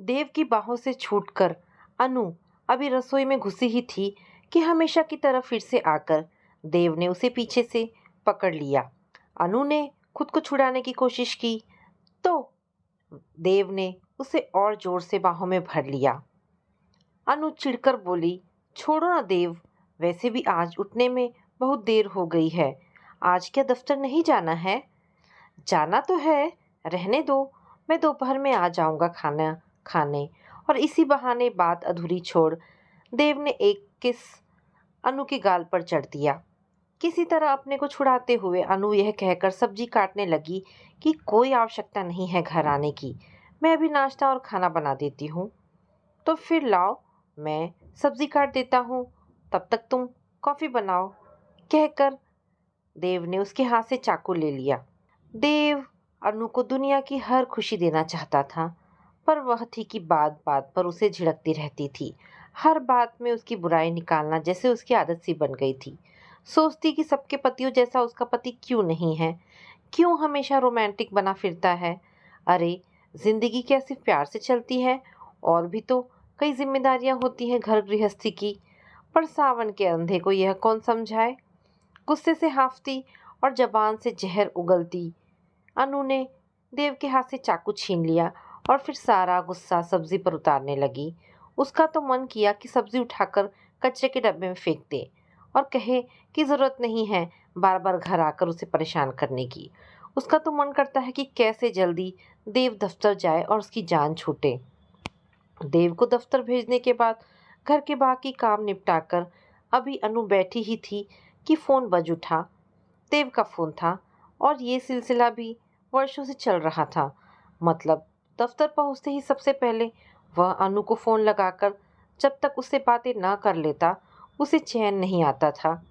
देव की बाहों से छूटकर अनु अभी रसोई में घुसी ही थी कि हमेशा की तरह फिर से आकर देव ने उसे पीछे से पकड़ लिया। अनु ने खुद को छुड़ाने की कोशिश की तो देव ने उसे और जोर से बाहों में भर लिया। अनु चिढ़कर बोली, छोड़ो ना देव, वैसे भी आज उठने में बहुत देर हो गई है। आज क्या दफ्तर नहीं जाना है? जाना तो है, रहने दो, मैं दोपहर में आ जाऊंगा खाना खाने। और इसी बहाने बात अधूरी छोड़ देव ने एक किस अनु के गाल पर चढ़ दिया। किसी तरह अपने को छुड़ाते हुए अनु यह कहकर सब्जी काटने लगी कि कोई आवश्यकता नहीं है घर आने की, मैं अभी नाश्ता और खाना बना देती हूँ। तो फिर लाओ, मैं सब्जी काट देता हूँ, तब तक तुम कॉफ़ी बनाओ, कहकर देव ने उसके हाथ से चाकू ले लिया। देव अनु को दुनिया की हर खुशी देना चाहता था, पर वह थी कि बात बात पर उसे झिड़कती रहती थी। हर बात में उसकी बुराई निकालना जैसे उसकी आदत सी बन गई थी। सोचती कि सबके पतियों जैसा उसका पति क्यों नहीं है, क्यों हमेशा रोमांटिक बना फिरता है। अरे, जिंदगी क्या सिर्फ प्यार से चलती है? और भी तो कई जिम्मेदारियां होती हैं घर गृहस्थी की। पर सावन के अंधे को यह कौन समझाए। गुस्से से हांफती और जबान से जहर उगलती अनु ने देव के हाथ से चाकू छीन लिया और फिर सारा गुस्सा सब्जी पर उतारने लगी। उसका तो मन किया कि सब्जी उठाकर कचरे के डब्बे में फेंक दे और कहे कि ज़रूरत नहीं है बार बार घर आकर उसे परेशान करने की। उसका तो मन करता है कि कैसे जल्दी देव दफ्तर जाए और उसकी जान छूटे। देव को दफ्तर भेजने के बाद घर के बाकी काम निपटाकर अभी अनु बैठी ही थी कि फ़ोन बज उठा। देव का फ़ोन था और ये सिलसिला भी वर्षों से चल रहा था। मतलब दफ्तर पहुंचते ही सबसे पहले वह अनु को फ़ोन लगाकर जब तक उससे बातें ना कर लेता उसे चैन नहीं आता था।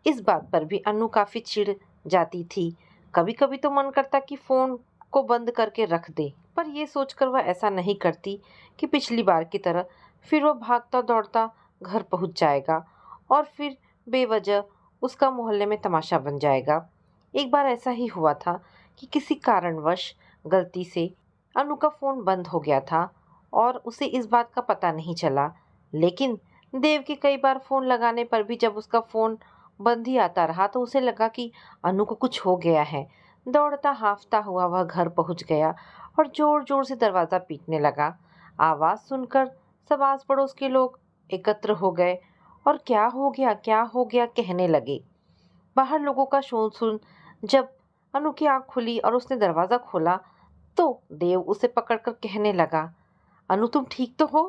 इस बात पर भी अनु काफ़ी चिढ़ जाती थी। कभी कभी तो मन करता कि फ़ोन को बंद करके रख दे, पर यह सोचकर वह ऐसा नहीं करती कि पिछली बार की तरह फिर वह भागता दौड़ता घर पहुंच जाएगा और फिर बेवजह उसका मोहल्ले में तमाशा बन जाएगा। एक बार ऐसा ही हुआ था कि किसी कारणवश गलती से अनु का फ़ोन बंद हो गया था और उसे इस बात का पता नहीं चला। लेकिन देव के कई बार फ़ोन लगाने पर भी जब उसका फ़ोन बंद ही आता रहा तो उसे लगा कि अनु को कुछ हो गया है। दौड़ता हांफता हुआ वह घर पहुंच गया और जोर जोर से दरवाज़ा पीटने लगा। आवाज़ सुनकर सब आस पड़ोस के लोग एकत्र हो गए और क्या हो गया कहने लगे। बाहर लोगों का शोर सुन जब अनु की आंख खुली और उसने दरवाज़ा खोला तो देव उसे पकड़कर कहने लगा, अनु तुम ठीक तो हो?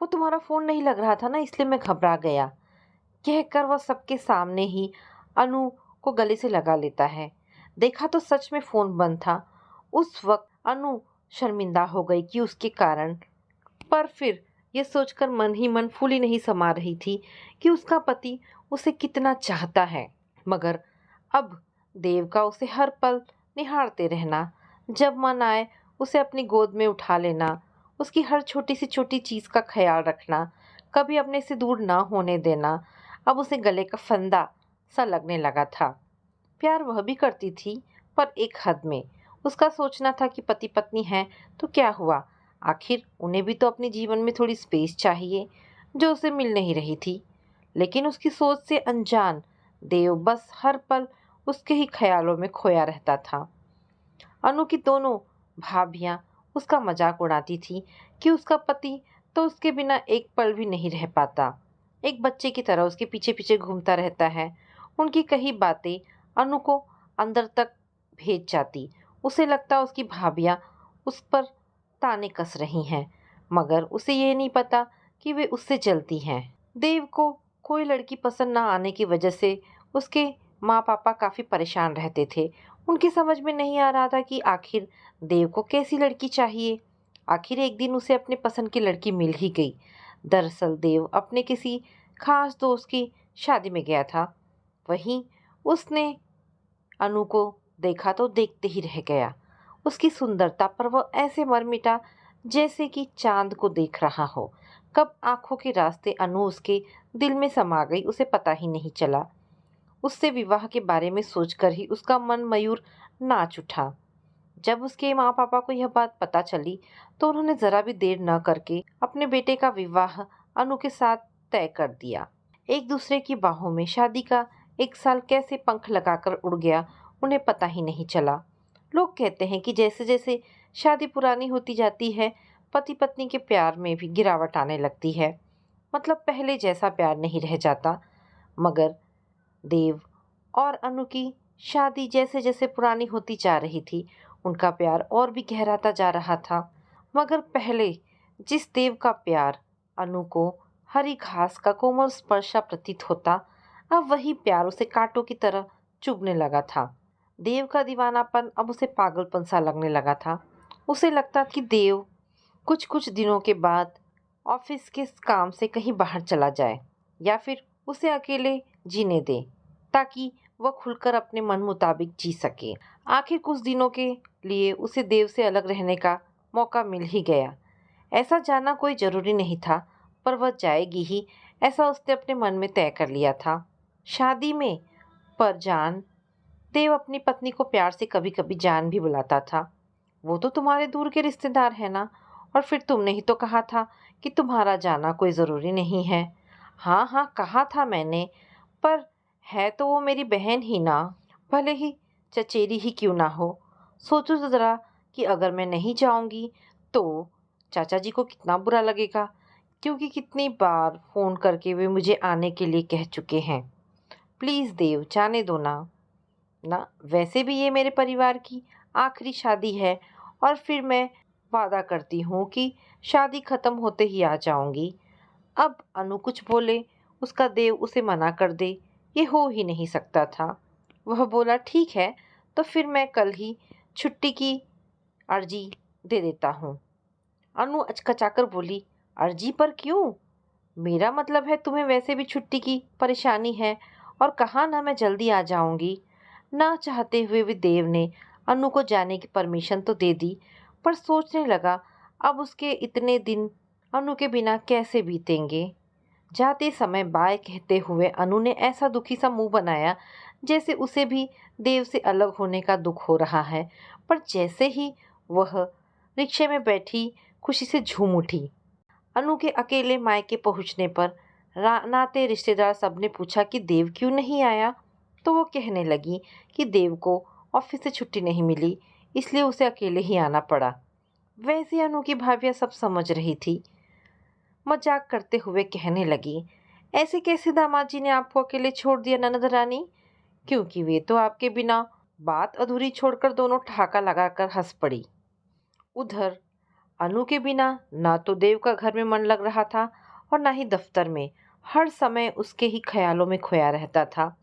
वो तुम्हारा फ़ोन नहीं लग रहा था ना, इसलिए मैं घबरा गया, कहकर वह सबके सामने ही अनु को गले से लगा लेता है। देखा तो सच में फ़ोन बंद था। उस वक्त अनु शर्मिंदा हो गई कि उसके कारण, पर फिर ये सोचकर मन ही मन फूली नहीं समा रही थी कि उसका पति उसे कितना चाहता है। मगर अब देव का उसे हर पल निहारते रहना, जब मन आए उसे अपनी गोद में उठा लेना, उसकी हर छोटी सी छोटी चीज़ का ख्याल रखना, कभी अपने से दूर ना होने देना, अब उसे गले का फंदा सा लगने लगा था। प्यार वह भी करती थी, पर एक हद में। उसका सोचना था कि पति पत्नी हैं तो क्या हुआ, आखिर उन्हें भी तो अपने जीवन में थोड़ी स्पेस चाहिए, जो उसे मिल नहीं रही थी। लेकिन उसकी सोच से अनजान देव बस हर पल उसके ही ख्यालों में खोया रहता था। अनु की दोनों भाभियां उसका मजाक उड़ाती थी कि उसका पति तो उसके बिना एक पल भी नहीं रह पाता, एक बच्चे की तरह उसके पीछे पीछे घूमता रहता है। उनकी कही बातें अनु को अंदर तक भेज जाती। उसे लगता उसकी भाभियां उस पर ताने कस रही हैं, मगर उसे ये नहीं पता कि वे उससे जलती हैं। देव को कोई लड़की पसंद ना आने की वजह से उसके माँ पापा काफ़ी परेशान रहते थे। उनकी समझ में नहीं आ रहा था कि आखिर देव को कैसी लड़की चाहिए। आखिर एक दिन उसे अपने पसंद की लड़की मिल ही गई। दरअसल देव अपने किसी खास दोस्त की शादी में गया था। वहीं उसने अनु को देखा तो देखते ही रह गया। उसकी सुंदरता पर वह ऐसे मर मिटा जैसे कि चांद को देख रहा हो। कब आंखों के रास्ते अनु उसके दिल में समा गई उसे पता ही नहीं चला। उससे विवाह के बारे में सोचकर ही उसका मन मयूर नाच उठा। जब उसके माँ पापा को यह बात पता चली तो उन्होंने ज़रा भी देर न करके अपने बेटे का विवाह अनु के साथ तय कर दिया। एक दूसरे की बाहों में शादी का 1 साल कैसे पंख लगाकर उड़ गया उन्हें पता ही नहीं चला। लोग कहते हैं कि जैसे जैसे शादी पुरानी होती जाती है, पति पत्नी के प्यार में भी गिरावट आने लगती है। मतलब पहले जैसा प्यार नहीं रह जाता। मगर देव और अनु की शादी जैसे जैसे पुरानी होती जा रही थी, उनका प्यार और भी गहराता जा रहा था। मगर पहले जिस देव का प्यार अनु को हरी घास का कोमल स्पर्श प्रतीत होता, अब वही प्यार उसे कांटों की तरह चुभने लगा था। देव का दीवानापन अब उसे पागलपन सा लगने लगा था। उसे लगता कि देव कुछ कुछ दिनों के बाद ऑफिस के काम से कहीं बाहर चला जाए, या फिर उसे अकेले जीने दे, ताकि वह खुलकर अपने मन मुताबिक जी सके। आखिर कुछ दिनों के लिए उसे देव से अलग रहने का मौका मिल ही गया। ऐसा जाना कोई जरूरी नहीं था, पर वह जाएगी ही, ऐसा उसने अपने मन में तय कर लिया था। शादी में पर जान देव अपनी पत्नी को प्यार से कभी कभी जान भी बुलाता था। वो तो तुम्हारे दूर के रिश्तेदार है ना, और फिर तुमने ही तो कहा था कि तुम्हारा जाना कोई ज़रूरी नहीं है। हाँ हाँ, कहा था मैंने, पर है तो वो मेरी बहन ही ना, भले ही चचेरी ही क्यों ना हो। सोचो तो ज़रा कि अगर मैं नहीं जाऊंगी तो चाचा जी को कितना बुरा लगेगा, क्योंकि कितनी बार फ़ोन करके वे मुझे आने के लिए कह चुके हैं। प्लीज़ देव, जाने दो ना। ना, वैसे भी ये मेरे परिवार की आखिरी शादी है, और फिर मैं वादा करती हूँ कि शादी खत्म होते ही आ जाऊंगी। अब अनु कुछ बोले, उसका देव उसे मना कर दे, ये हो ही नहीं सकता था। वह बोला, ठीक है, तो फिर मैं कल ही छुट्टी की अर्जी दे देता हूँ। अनु अचकचाकर बोली, अर्जी पर क्यों? मेरा मतलब है तुम्हें वैसे भी छुट्टी की परेशानी है, और कहा ना मैं जल्दी आ जाऊंगी। ना चाहते हुए भी देव ने अनु को जाने की परमिशन तो दे दी, पर सोचने लगा अब उसके इतने दिन अनु के बिना कैसे बीतेंगे। जाते समय बाय कहते हुए अनु ने ऐसा दुखी सा मुंह बनाया जैसे उसे भी देव से अलग होने का दुख हो रहा है। पर जैसे ही वह रिक्शे में बैठी, खुशी से झूम उठी। अनु के अकेले मायके पहुंचने पर नाते रिश्तेदार सबने पूछा कि देव क्यों नहीं आया, तो वो कहने लगी कि देव को ऑफिस से छुट्टी नहीं मिली, इसलिए उसे अकेले ही आना पड़ा। वैसे अनु की भाभियां सब समझ रही थी। मजाक करते हुए कहने लगी, ऐसे कैसे दामाद जी ने आपको अकेले छोड़ दिया ननद रानी? क्योंकि वे तो आपके बिना बात अधूरी छोड़कर दोनों ठहाका लगाकर हंस पड़ी। उधर अनु के बिना ना तो देव का घर में मन लग रहा था, और ना ही दफ्तर में। हर समय उसके ही ख्यालों में खोया रहता था।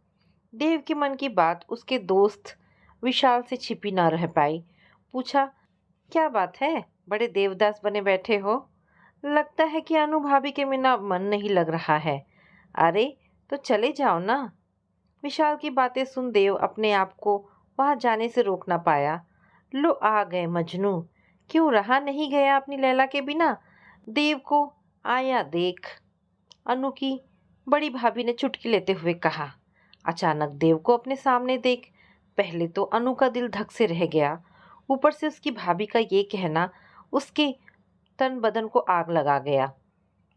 देव के मन की बात उसके दोस्त विशाल से छिपी ना रह पाई। पूछा, क्या बात है, बड़े देवदास बने बैठे हो? लगता है कि अनु भाभी के बिना मन नहीं लग रहा है। अरे तो चले जाओ ना। विशाल की बातें सुन देव अपने आप को वहां जाने से रोक ना पाया। लो आ गए मजनू, क्यों रहा नहीं गया अपनी लैला के बिना? देव को आया देख, अनु की बड़ी भाभी ने चुटकी लेते हुए कहा। अचानक देव को अपने सामने देख पहले तो अनु का दिल धक से रह गया। ऊपर से उसकी भाभी का ये कहना उसके तन बदन को आग लगा गया।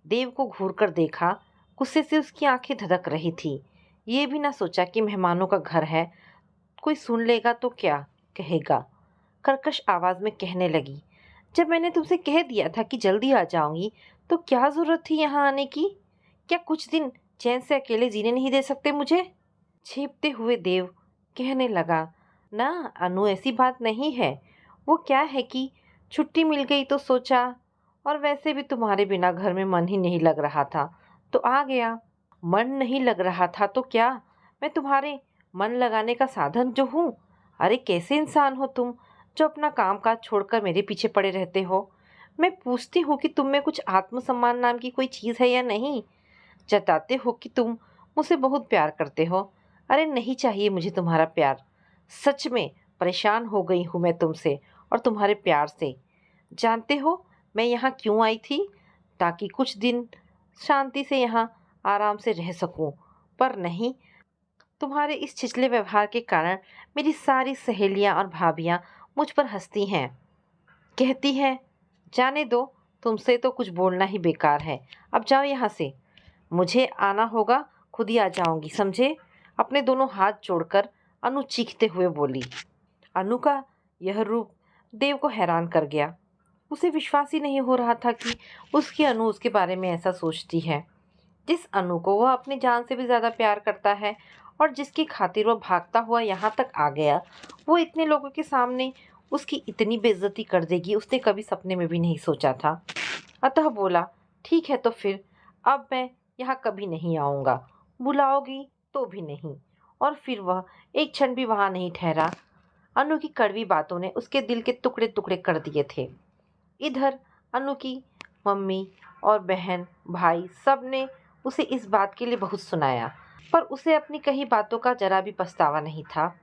देव को घूर कर देखा, गुस्से से उसकी आंखें धधक रही थी। ये भी ना सोचा कि मेहमानों का घर है, कोई सुन लेगा तो क्या कहेगा। कर्कश आवाज में कहने लगी, जब मैंने तुमसे कह दिया था कि जल्दी आ जाऊंगी, तो क्या जरूरत थी यहाँ आने की? क्या कुछ दिन चैन से अकेले जीने नहीं दे सकते मुझे? छेपते हुए देव कहने लगा, ना अनु, ऐसी बात नहीं है। वो क्या है कि छुट्टी मिल गई तो सोचा, और वैसे भी तुम्हारे बिना घर में मन ही नहीं लग रहा था तो आ गया। मन नहीं लग रहा था तो क्या मैं तुम्हारे मन लगाने का साधन जो हूँ? अरे कैसे इंसान हो तुम, जो अपना काम काज छोड़कर मेरे पीछे पड़े रहते हो? मैं पूछती हूँ कि तुम में कुछ आत्मसम्मान नाम की कोई चीज़ है या नहीं? जताते हो कि तुम मुझसे बहुत प्यार करते हो। अरे नहीं चाहिए मुझे तुम्हारा प्यार। सच में परेशान हो गई हूँ मैं तुमसे और तुम्हारे प्यार से। जानते हो मैं यहाँ क्यों आई थी? ताकि कुछ दिन शांति से यहाँ आराम से रह सकूं। पर नहीं, तुम्हारे इस छिछले व्यवहार के कारण मेरी सारी सहेलियाँ और भाभियाँ मुझ पर हंसती हैं, कहती हैं जाने दो, तुमसे तो कुछ बोलना ही बेकार है। अब जाओ यहाँ से। मुझे आना होगा, खुद ही आ जाऊंगी, समझे? अपने दोनों हाथ जोड़कर अनु चीखते हुए बोली। अनु का यह रूप देव को हैरान कर गया। उसे विश्वास ही नहीं हो रहा था कि उसकी अनु उसके बारे में ऐसा सोचती है। जिस अनु को वह अपनी जान से भी ज्यादा प्यार करता है और जिसकी खातिर वह भागता हुआ यहाँ तक आ गया, वो इतने लोगों के सामने उसकी इतनी बेइज्जती कर देगी, उसने कभी सपने में भी नहीं सोचा था। अतः बोला, ठीक है तो फिर अब मैं यहाँ कभी नहीं आऊँगा, बुलाओगी तो भी नहीं। और फिर वह एक क्षण भी वहाँ नहीं ठहरा। अनु की कड़वी बातों ने उसके दिल के टुकड़े टुकड़े कर दिए थे। इधर अनु की मम्मी और बहन भाई सब ने उसे इस बात के लिए बहुत सुनाया, पर उसे अपनी कही बातों का जरा भी पछतावा नहीं था,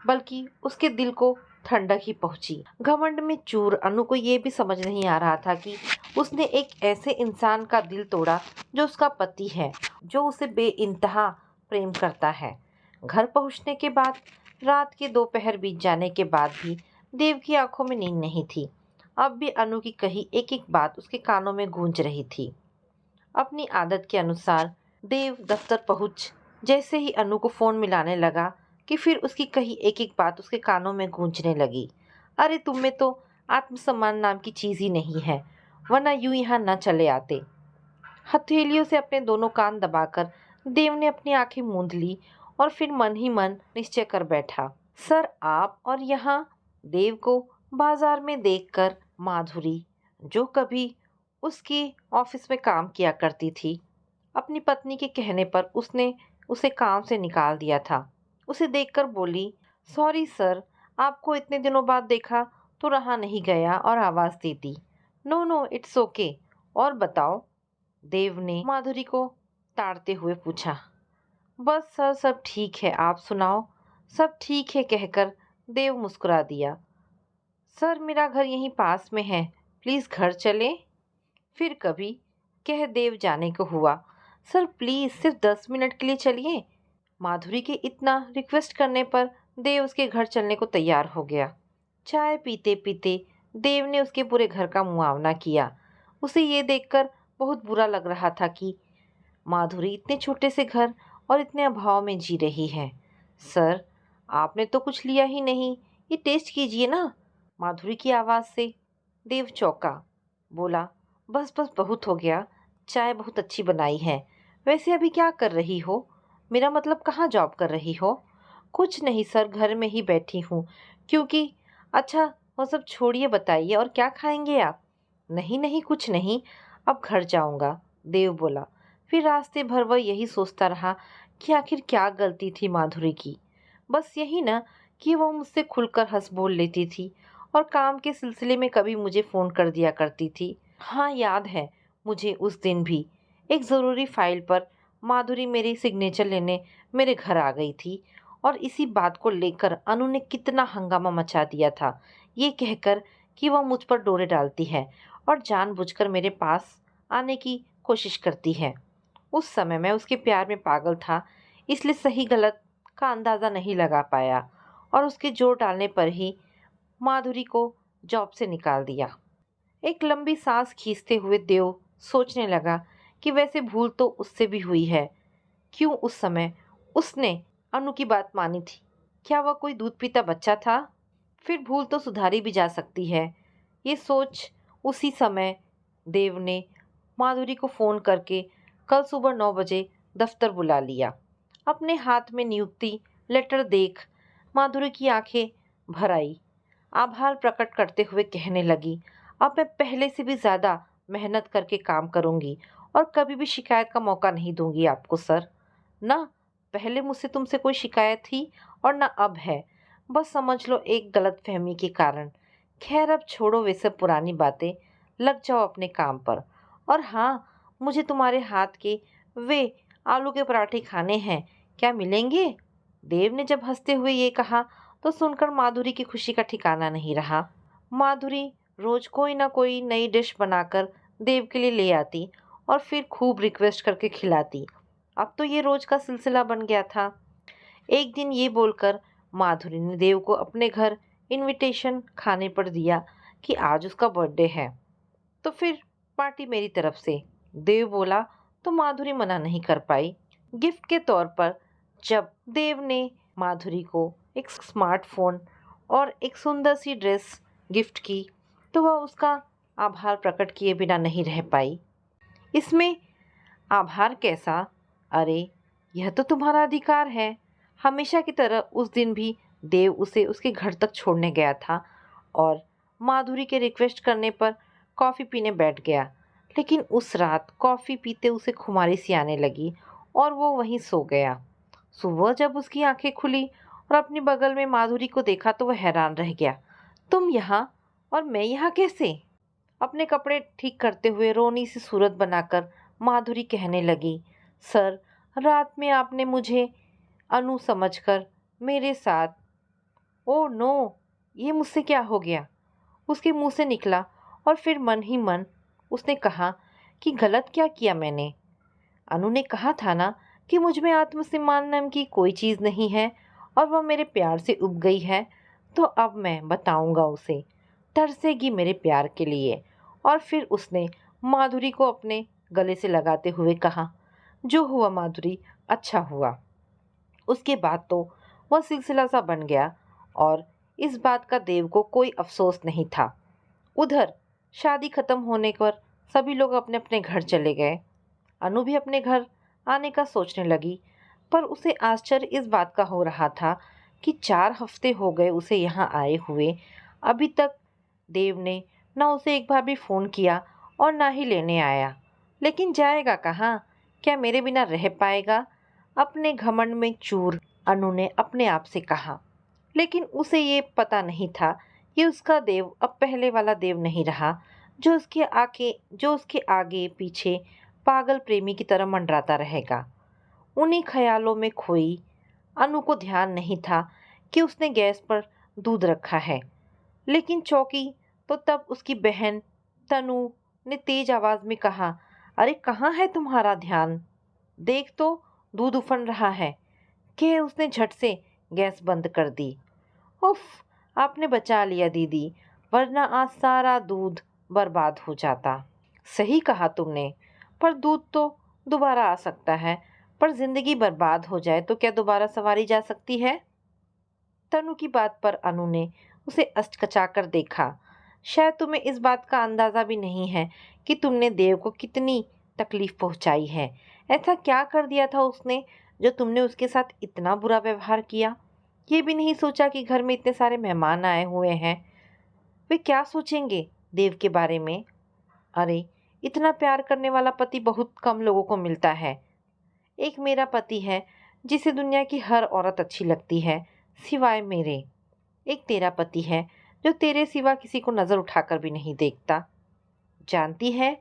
बल्कि उसके दिल को ठंडक ही पहुंची। घमंड में चूर अनु को ये भी समझ नहीं आ रहा था कि उसने एक ऐसे इंसान का दिल तोड़ा जो उसका पति है, जो उसे बेइंतहा प्रेम करता है। घर पहुंचने के बाद रात के दोपहर बीत जाने के बाद भी देव की आंखों में नींद नहीं थी। अब भी अनु की कही एक एक बात उसके कानों में गूंज रही थी। अपनी आदत के अनुसार देव दफ्तर पहुंच जैसे ही अनु को फोन मिलाने लगा कि फिर उसकी कही एक एक बात उसके कानों में गूंजने लगी। अरे तुम में तो आत्मसम्मान नाम की चीज ही नहीं है, वरना यूं यहाँ न चले आते। हथेलियों से अपने दोनों कान दबाकर देव ने अपनी आंखें मूंद ली और फिर मन ही मन निश्चय कर बैठा। सर आप और यहाँ देव को बाजार में देखकर माधुरी, जो कभी उसकी ऑफिस में काम किया करती थी, अपनी पत्नी के कहने पर उसने उसे काम से निकाल दिया था, उसे देखकर बोली, सॉरी सर, आपको इतने दिनों बाद देखा तो रहा नहीं गया और आवाज़ दे दी। No no it's okay. और बताओ, देव ने माधुरी को ताड़ते हुए पूछा। बस सर सब ठीक है, आप सुनाओ। सब ठीक है कहकर देव मुस्कुरा दिया। सर मेरा घर यहीं पास में है, प्लीज़ घर चलें। फिर कभी कह देव जाने को हुआ। सर प्लीज़ सिर्फ 10 मिनट के लिए चलिए। माधुरी के इतना रिक्वेस्ट करने पर देव उसके घर चलने को तैयार हो गया। चाय पीते पीते देव ने उसके पूरे घर का मुआवना किया। उसे ये देखकर बहुत बुरा लग रहा था कि माधुरी इतने छोटे से घर और इतने अभाव में जी रही है। सर आपने तो कुछ लिया ही नहीं, ये टेस्ट कीजिए ना। माधुरी की आवाज़ से देव चौंका। बोला, बस बस बहुत हो गया, चाय बहुत अच्छी बनाई है। वैसे अभी क्या कर रही हो? मेरा मतलब कहाँ जॉब कर रही हो? कुछ नहीं सर, घर में ही बैठी हूँ। क्योंकि अच्छा वो सब छोड़िए, बताइए और क्या खाएंगे आप? नहीं नहीं कुछ नहीं, अब घर जाऊँगा, देव बोला। फिर रास्ते भर वह यही सोचता रहा कि आखिर क्या गलती थी माधुरी की। बस यही ना कि वह मुझसे खुलकर हंस बोल लेती थी और काम के सिलसिले में कभी मुझे फ़ोन कर दिया करती थी। हाँ याद है मुझे, उस दिन भी एक ज़रूरी फाइल पर माधुरी मेरी सिग्नेचर लेने मेरे घर आ गई थी और इसी बात को लेकर अनु ने कितना हंगामा मचा दिया था, ये कहकर कि वह मुझ पर डोरे डालती है और जानबूझकर मेरे पास आने की कोशिश करती है। उस समय मैं उसके प्यार में पागल था, इसलिए सही गलत का अंदाज़ा नहीं लगा पाया और उसके जोर डालने पर ही माधुरी को जॉब से निकाल दिया। एक लंबी सांस खींचते हुए देव सोचने लगा कि वैसे भूल तो उससे भी हुई है। क्यों उस समय उसने अनु की बात मानी थी? क्या वह कोई दूध पीता बच्चा था? फिर भूल तो सुधारी भी जा सकती है। ये सोच उसी समय देव ने माधुरी को फ़ोन करके कल सुबह 9 बजे दफ्तर बुला लिया। अपने हाथ में नियुक्ति लेटर देख माधुरी की आंखें भर आई। आभार प्रकट करते हुए कहने लगी, अब मैं पहले से भी ज़्यादा मेहनत करके काम करूंगी और कभी भी शिकायत का मौका नहीं दूंगी आपको सर। ना पहले मुझसे तुमसे कोई शिकायत थी और ना अब है। बस समझ लो एक गलतफहमी के कारण। खैर अब छोड़ो वे सब पुरानी बातें, लग जाओ अपने काम पर। और हाँ, मुझे तुम्हारे हाथ के वे आलू के पराठे खाने हैं, क्या मिलेंगे? देव ने जब हंसते हुए ये कहा तो सुनकर माधुरी की खुशी का ठिकाना नहीं रहा। माधुरी रोज कोई ना कोई नई डिश बनाकर देव के लिए ले आती और फिर खूब रिक्वेस्ट करके खिलाती। अब तो ये रोज का सिलसिला बन गया था। एक दिन ये बोलकर माधुरी ने देव को अपने घर इनविटेशन खाने पर दिया कि आज उसका बर्थडे है, तो फिर पार्टी मेरी तरफ से। देव बोला तो माधुरी मना नहीं कर पाई। गिफ्ट के तौर पर जब देव ने माधुरी को एक स्मार्टफोन और एक सुंदर सी ड्रेस गिफ्ट की, तो वह उसका आभार प्रकट किए बिना नहीं रह पाई। इसमें आभार कैसा? अरे, यह तो तुम्हारा अधिकार है। हमेशा की तरह उस दिन भी देव उसे उसके घर तक छोड़ने गया था और माधुरी के रिक्वेस्ट करने पर कॉफ़ी पीने बैठ गया। लेकिन उस रात कॉफ़ी पीते उसे खुमारी सी आने लगी और वो वहीं सो गया। सुबह जब उसकी आंखें खुली और अपनी बगल में माधुरी को देखा तो वह हैरान रह गया। तुम यहाँ और मैं यहाँ कैसे? अपने कपड़े ठीक करते हुए रोनी सी सूरत बनाकर माधुरी कहने लगी, सर, रात में आपने मुझे अनु समझकर मेरे साथ। Oh no! ये मुझसे क्या हो गया? उसके मुंह से निकला और फिर मन ही मन उसने कहा कि गलत क्या किया मैंने? अनु ने कहा था ना कि मुझ में आत्मसम्मान नाम की कोई चीज़ नहीं है और वह मेरे प्यार से उब गई है। तो अब मैं बताऊंगा उसे, तरसेगी मेरे प्यार के लिए। और फिर उसने माधुरी को अपने गले से लगाते हुए कहा, जो हुआ माधुरी, अच्छा हुआ। उसके बाद तो वह सिलसिला सा बन गया और इस बात का देव को कोई अफसोस नहीं था। उधर शादी खत्म होने पर सभी लोग अपने अपने घर चले गए। अनु भी अपने घर आने का सोचने लगी, पर उसे आश्चर्य इस बात का हो रहा था कि 4 हफ्ते हो गए उसे यहाँ आए हुए। अभी तक देव ने ना उसे एक बार भी फ़ोन किया और ना ही लेने आया। लेकिन जाएगा कहाँ? क्या मेरे बिना रह पाएगा? अपने घमंड में चूर अनु ने अपने आप से कहा। लेकिन उसे ये पता नहीं था कि उसका देव अब पहले वाला देव नहीं रहा, जो उसके आगे पीछे पागल प्रेमी की तरह मंडराता रहेगा। उन्हीं ख्यालों में खोई अनु को ध्यान नहीं था कि उसने गैस पर दूध रखा है। लेकिन चौंकी तो तब उसकी बहन तनु ने तेज आवाज में कहा, अरे कहाँ है तुम्हारा ध्यान? देख तो, दूध उफन रहा है। कह उसने झट से गैस बंद कर दी। उफ, आपने बचा लिया दीदी, वरना आज सारा दूध बर्बाद हो जाता। सही कहा तुमने, पर दूध तो दोबारा आ सकता है, पर जिंदगी बर्बाद हो जाए तो क्या दोबारा संवारी जा सकती है? तनु की बात पर अनु ने उसे अचकचाकर देखा। शायद तुम्हें इस बात का अंदाजा भी नहीं है कि तुमने देव को कितनी तकलीफ पहुंचाई है। ऐसा क्या कर दिया था उसने जो तुमने उसके साथ इतना बुरा व्यवहार किया? ये भी नहीं सोचा कि घर में इतने सारे मेहमान आए हुए हैं, वे क्या सोचेंगे देव के बारे में? अरे, इतना प्यार करने वाला पति बहुत कम लोगों को मिलता है। एक मेरा पति है जिसे दुनिया की हर औरत अच्छी लगती है, सिवाय मेरे। एक तेरा पति है जो तेरे सिवा किसी को नज़र उठाकर भी नहीं देखता। जानती है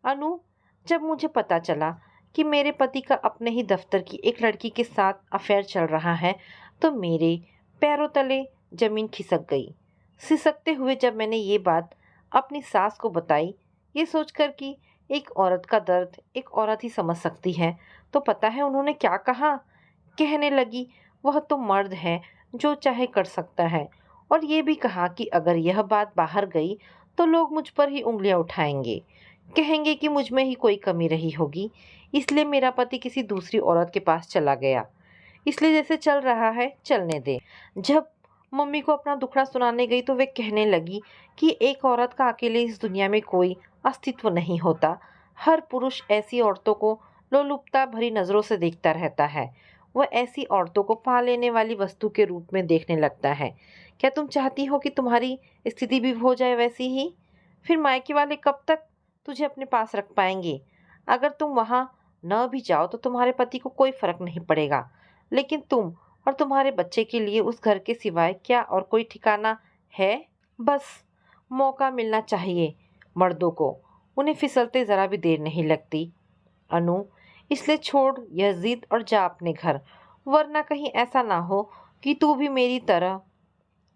अनु, जब मुझे पता चला कि मेरे पति का अपने ही दफ्तर की एक लड़की के साथ अफेयर चल रहा है, तो मेरे पैरों तले जमीन खिसक गई। सिसकते हुए जब मैंने ये बात अपनी सास को बताई, ये सोचकर कि एक औरत का दर्द एक औरत ही समझ सकती है, तो पता है उन्होंने क्या कहा? कहने लगी, वह तो मर्द है, जो चाहे कर सकता है। और ये भी कहा कि अगर यह बात बाहर गई तो लोग मुझ पर ही उंगलियां उठाएंगे, कहेंगे कि मुझ में ही कोई कमी रही होगी, इसलिए मेरा पति किसी दूसरी औरत के पास चला गया। इसलिए जैसे चल रहा है चलने दे। जब मम्मी को अपना दुखड़ा सुनाने गई तो वे कहने लगी कि एक औरत का अकेले इस दुनिया में कोई अस्तित्व नहीं होता। हर पुरुष ऐसी औरतों को लोलुपता भरी नज़रों से देखता रहता है। वह ऐसी औरतों को पा लेने वाली वस्तु के रूप में देखने लगता है। क्या तुम चाहती हो कि तुम्हारी स्थिति भी हो जाए वैसी ही? फिर मायके वाले कब तक तुझे अपने पास रख पाएंगे? अगर तुम वहाँ न भी जाओ तो तुम्हारे पति को कोई फर्क नहीं पड़ेगा, लेकिन तुम और तुम्हारे बच्चे के लिए उस घर के सिवाय क्या और कोई ठिकाना है? बस मौका मिलना चाहिए मर्दों को, उन्हें फिसलते ज़रा भी देर नहीं लगती। अनु, इसलिए छोड़ यह जिद और जा अपने घर, वरना कहीं ऐसा ना हो कि तू भी मेरी तरह।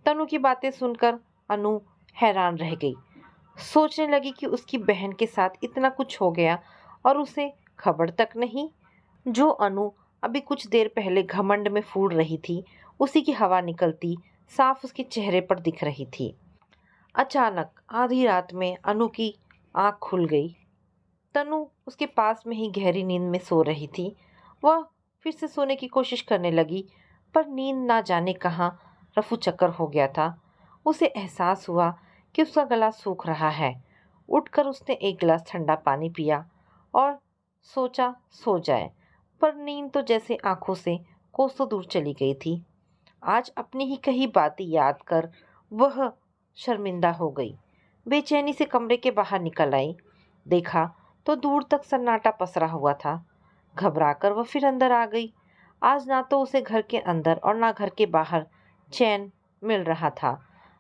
तनु की बातें सुनकर अनु हैरान रह गई। सोचने लगी कि उसकी बहन के साथ इतना कुछ हो गया और उसे खबर तक नहीं। जो अनु अभी कुछ देर पहले घमंड में फूल रही थी, उसी की हवा निकलती साफ उसके चेहरे पर दिख रही थी। अचानक आधी रात में अनु की आंख खुल गई। तनु उसके पास में ही गहरी नींद में सो रही थी। वह फिर से सोने की कोशिश करने लगी, पर नींद ना जाने कहाँ रफू चक्कर हो गया था। उसे एहसास हुआ कि उसका गला सूख रहा है। उठकर उसने एक गिलास ठंडा पानी पिया और सोचा सो जाए, पर नींद तो जैसे आंखों से कोसों दूर चली गई थी। आज अपनी ही कही बातें याद कर वह शर्मिंदा हो गई। बेचैनी से कमरे के बाहर निकल आई। देखा तो दूर तक सन्नाटा पसरा हुआ था। घबराकर वह फिर अंदर आ गई। आज ना तो उसे घर के अंदर और ना घर के बाहर चैन मिल रहा था।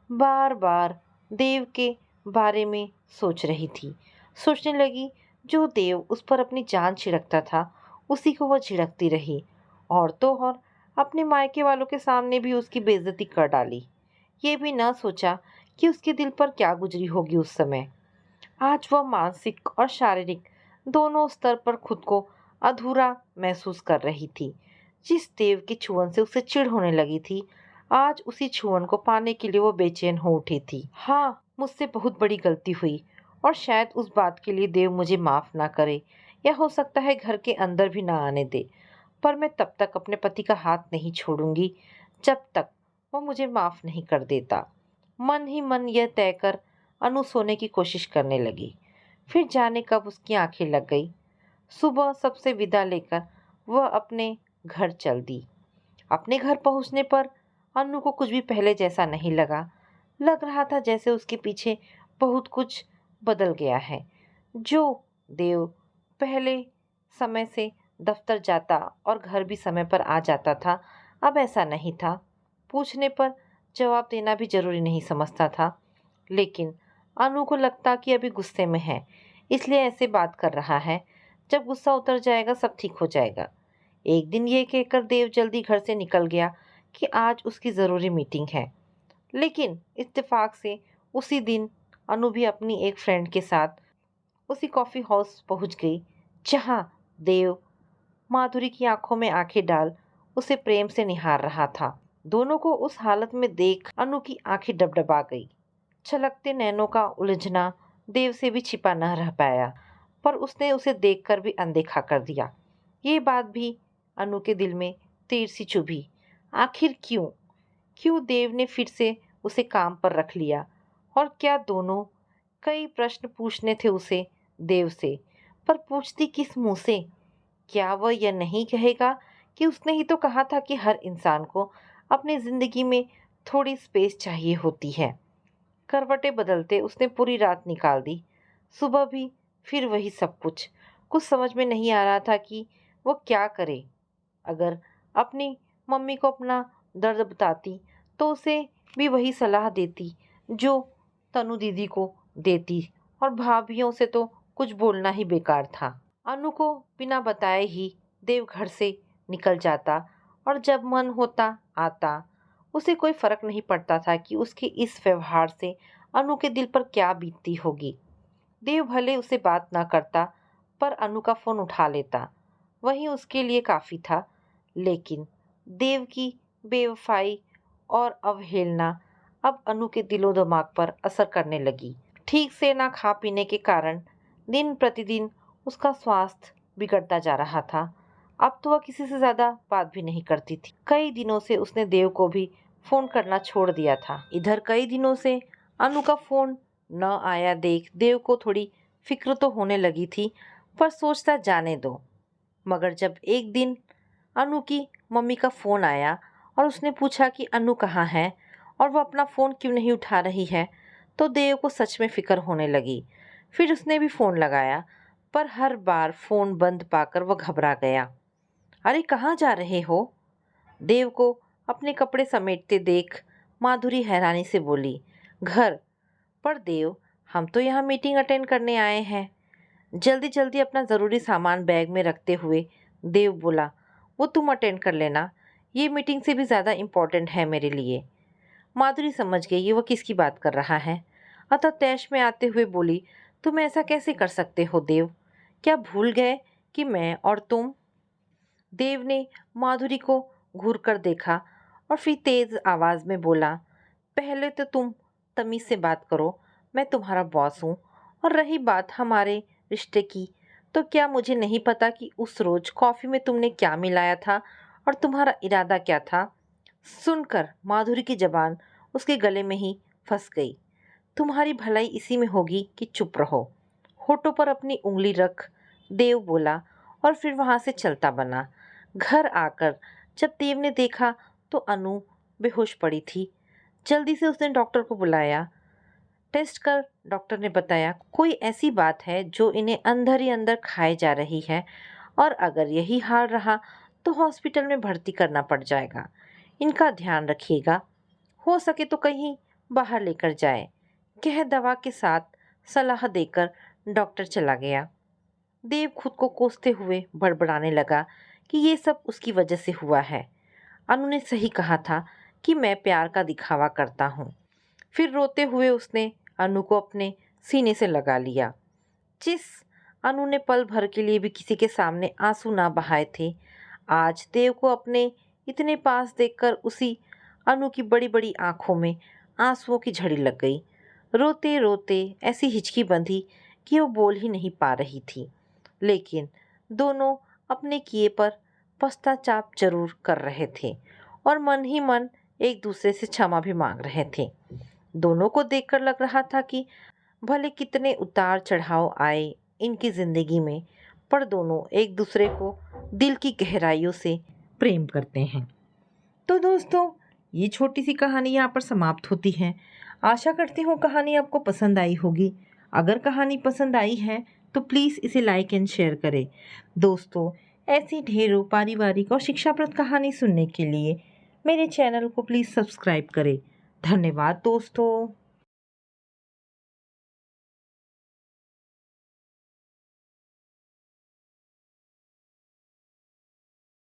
बार बार देव के बारे में सोच रही थी। सोचने लगी, जो देव उस पर अपनी जान छिड़कता था उसी को वह झिड़कती रही, और तो और अपने मायके वालों के सामने भी उसकी बेइज्जती कर डाली। ये भी न सोचा कि उसके दिल पर क्या गुजरी होगी उस समय। आज वह मानसिक और शारीरिक दोनों स्तर पर खुद को अधूरा महसूस कर रही थी। जिस देव की छुअन से उसे चिढ़ होने लगी थी, आज उसी छुअन को पाने के लिए वो बेचैन हो उठी थी। हाँ, मुझसे बहुत बड़ी गलती हुई और शायद उस बात के लिए देव मुझे माफ ना करे, या हो सकता है घर के अंदर भी ना आने दे। पर मैं तब तक अपने पति का हाथ नहीं छोड़ूंगी जब तक वो मुझे माफ नहीं कर देता। मन ही मन यह तय कर अनु सोने की कोशिश करने लगी। फिर जाने कब उसकी आंखें लग गई। सुबह सबसे विदा लेकर वह अपने घर चल दी। अपने घर पहुंचने पर अनु को कुछ भी पहले जैसा नहीं लगा। लग रहा था जैसे उसके पीछे बहुत कुछ बदल गया है। जो देव पहले समय से दफ्तर जाता और घर भी समय पर आ जाता था, अब ऐसा नहीं था। पूछने पर जवाब देना भी जरूरी नहीं समझता था। लेकिन अनु को लगता कि अभी गुस्से में है, इसलिए ऐसे बात कर रहा है। जब गुस्सा उतर जाएगा सब ठीक हो जाएगा। एक दिन ये कहकर देव जल्दी घर से निकल गया कि आज उसकी ज़रूरी मीटिंग है। लेकिन इत्तेफाक से उसी दिन अनु भी अपनी एक फ्रेंड के साथ उसी कॉफ़ी हाउस पहुंच गई, जहां देव माधुरी की आंखों में आंखें डाल उसे प्रेम से निहार रहा था। दोनों को उस हालत में देख अनु की आंखें डबडबा गई। छलकते नैनों का उलझना देव से भी छिपा न रह पाया, पर उसने उसे देखकर भी अनदेखा कर दिया। ये बात भी अनु के दिल में तीर सी चुभी। आखिर क्यों क्यों देव ने फिर से उसे काम पर रख लिया, और क्या दोनों? कई प्रश्न पूछने थे उसे देव से, पर पूछती किस मुंह से? क्या वह यह नहीं कहेगा कि उसने ही तो कहा था कि हर इंसान को अपनी जिंदगी में थोड़ी स्पेस चाहिए होती है। करवटें बदलते उसने पूरी रात निकाल दी। सुबह भी फिर वही सब कुछ। कुछ समझ में नहीं आ रहा था कि वो क्या करे। अगर अपनी मम्मी को अपना दर्द बताती तो उसे भी वही सलाह देती जो तनु दीदी को देती, और भाभीियों से तो कुछ बोलना ही बेकार था। अनु को बिना बताए ही देव घर से निकल जाता, और जब मन होता आता। उसे कोई फर्क नहीं पड़ता था कि उसके इस व्यवहार से अनु के दिल पर क्या बीतती होगी। देव भले उसे बात ना करता, पर अनु का फोन उठा लेता, वही उसके लिए काफी था। लेकिन देव की बेवफाई और अवहेलना अब अनु के दिलो दिमाग पर असर करने लगी। ठीक से ना खा पीने के कारण दिन प्रतिदिन उसका स्वास्थ्य बिगड़ता जा रहा था। अब तो वह किसी से ज्यादा बात भी नहीं करती थी। कई दिनों से उसने देव को भी फोन करना छोड़ दिया था। इधर कई दिनों से अनु का फोन न आया देख देव को थोड़ी फिक्र तो होने लगी थी, पर सोचता जाने दो। मगर जब एक दिन अनु की मम्मी का फोन आया और उसने पूछा कि अनु कहाँ है और वह अपना फोन क्यों नहीं उठा रही है, तो देव को सच में फिक्र होने लगी। फिर उसने भी फोन लगाया, पर हर बार फोन बंद पाकर वह घबरा गया। अरे कहाँ जा रहे हो? देव को अपने कपड़े समेटते देख माधुरी हैरानी से बोली, घर। पर देव, हम तो यहाँ मीटिंग अटेंड करने आए हैं। जल्दी जल्दी अपना ज़रूरी सामान बैग में रखते हुए देव बोला, वो तुम अटेंड कर लेना, ये मीटिंग से भी ज़्यादा इम्पोर्टेंट है मेरे लिए। माधुरी समझ गई ये वो किसकी बात कर रहा है, अतः तैश में आते हुए बोली, तुम ऐसा कैसे कर सकते हो देव? क्या भूल गए कि मैं और तुम? देव ने माधुरी को घूर कर देखा और फिर तेज आवाज में बोला, पहले तो तुम तमीज़ से बात करो, मैं तुम्हारा बॉस हूँ। और रही बात हमारे रिश्ते की, तो क्या मुझे नहीं पता कि उस रोज़ कॉफ़ी में तुमने क्या मिलाया था और तुम्हारा इरादा क्या था? सुनकर माधुरी की ज़बान उसके गले में ही फँस गई। तुम्हारी भलाई इसी में होगी कि चुप रहो। होठों पर अपनी उँगली रख देव बोला और फिर वहाँ से चलता बना। घर आकर जब देव ने देखा तो अनु बेहोश पड़ी थी। जल्दी से उसने डॉक्टर को बुलाया। टेस्ट कर डॉक्टर ने बताया कोई ऐसी बात है जो इन्हें अंदर ही अंदर खाए जा रही है और अगर यही हाल रहा तो हॉस्पिटल में भर्ती करना पड़ जाएगा। इनका ध्यान रखिएगा, हो सके तो कहीं बाहर लेकर जाए, कह दवा के साथ सलाह देकर डॉक्टर चला गया। देव खुद को कोसते हुए बड़बड़ाने लगा कि ये सब उसकी वजह से हुआ है। अनु ने सही कहा था कि मैं प्यार का दिखावा करता हूँ। फिर रोते हुए उसने अनु को अपने सीने से लगा लिया। जिस अनु ने पल भर के लिए भी किसी के सामने आंसू ना बहाए थे, आज देव को अपने इतने पास देखकर उसी अनु की बड़ी बड़ी आंखों में आंसुओं की झड़ी लग गई। रोते रोते ऐसी हिचकी बंधी कि वो बोल ही नहीं पा रही थी, लेकिन दोनों अपने किए पर पश्चाताप जरूर कर रहे थे और मन ही मन एक दूसरे से क्षमा भी मांग रहे थे। दोनों को देखकर लग रहा था कि भले कितने उतार चढ़ाव आए इनकी जिंदगी में, पर दोनों एक दूसरे को दिल की गहराइयों से प्रेम करते हैं। तो दोस्तों, ये छोटी सी कहानी यहाँ पर समाप्त होती है। आशा करती हूँ कहानी आपको पसंद आई होगी। अगर कहानी पसंद आई है तो प्लीज़ इसे लाइक एंड शेयर करें। दोस्तों, ऐसी ढेरों पारिवारिक और शिक्षाप्रद कहानी सुनने के लिए मेरे चैनल को प्लीज़ सब्सक्राइब करें। धन्यवाद दोस्तों।